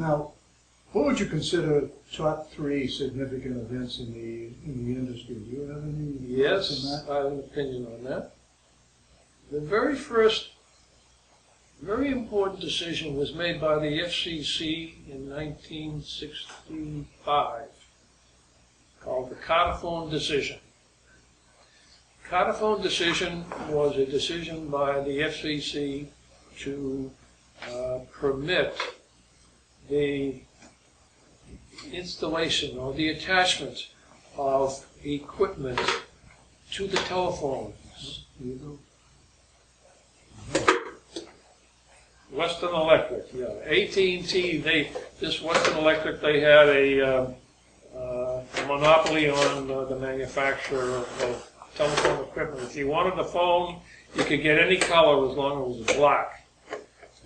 Now, what would you consider top 3 significant events in the industry? Do you have any thoughts on Yes, that? I have an opinion on that. The very first, very important decision was made by the FCC in 1965, called the Cartophone decision. Cartophone decision was a decision by the FCC to permit the installation or the attachment of equipment to the telephones. Western Electric, yeah. AT&T, this Western Electric, they had a monopoly on the manufacture of telephone equipment. If you wanted a phone, you could get any color as long as it was black.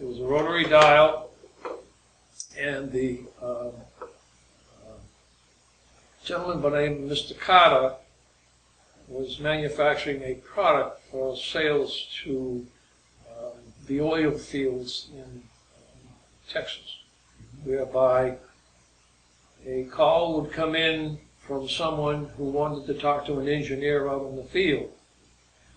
It was a rotary dial, and the gentleman by the name of Mr. Carter was manufacturing a product for sales to the oil fields in Texas, whereby a call would come in from someone who wanted to talk to an engineer out in the field.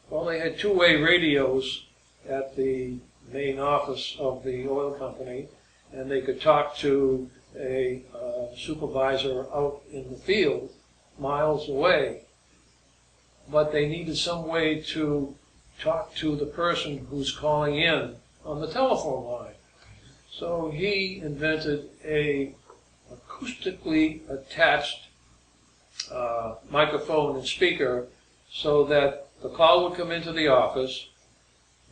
Well, they had two-way radios at the main office of the oil company, and they could talk to a supervisor out in the field miles away. But they needed some way to talk to the person who's calling in on the telephone line. So he invented a acoustically attached microphone and speaker so that the call would come into the office.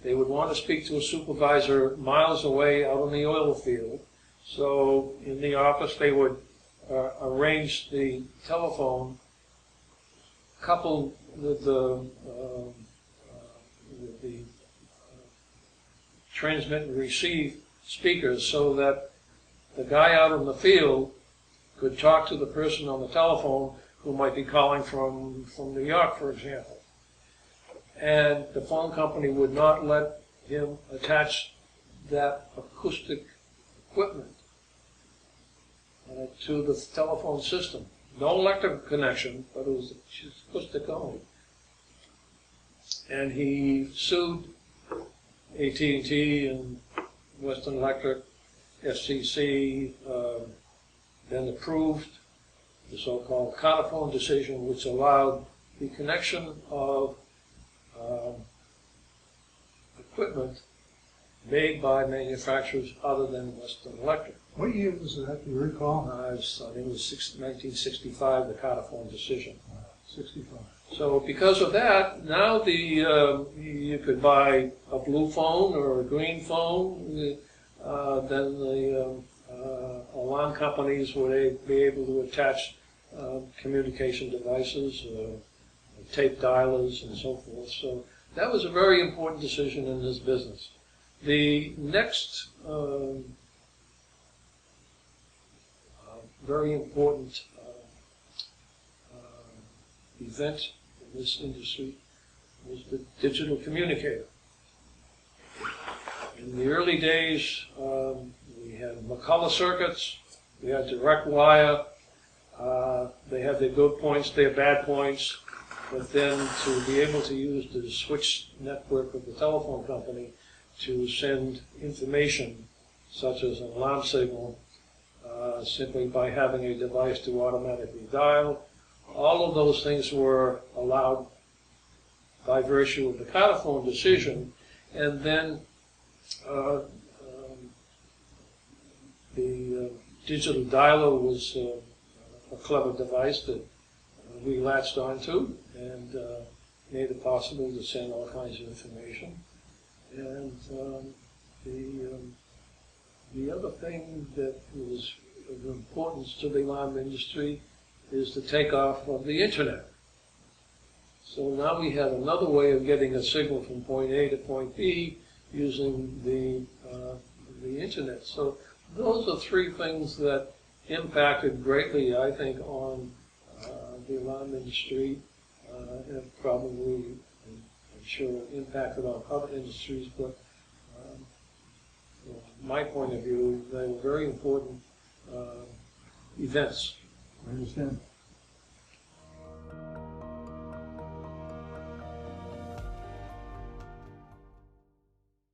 They would want to speak to a supervisor miles away out in the oil field. So in the office they would arrange the telephone coupled with the transmit and receive speakers so that the guy out in the field could talk to the person on the telephone who might be calling from New York, for example. And the phone company would not let him attach that acoustic equipment to the telephone system. No electrical connection, but it was acoustic only. And he sued AT&T and Western Electric, FCC, then approved the so-called Cartophone decision, which allowed the connection of equipment made by manufacturers other than Western Electric. What year was that, do you recall? I think it was 1965, the Cartophone decision. 65. So because of that, now you could buy a blue phone or a green phone. Then the alarm companies would be able to attach communication devices, tape dialers, and so forth. So that was a very important decision in this business. The next very important event in this industry was the digital communicator. In the early days, we had McCullough circuits, we had direct wire, they had their good points, their bad points, but then to be able to use the switch network of the telephone company to send information, such as an alarm signal, simply by having a device to automatically dial. All of those things were allowed by virtue of the Cartophone decision, and then the digital dialer was a clever device that we latched onto and made it possible to send all kinds of information. And the other thing that was of importance to the alarm industry is the takeoff of the internet. So now we have another way of getting a signal from point A to point B using the internet. So those are three things that impacted greatly, I think, on the alarm industry, and probably, I'm sure, impacted on other industries. But from my point of view, they were very important events. I understand.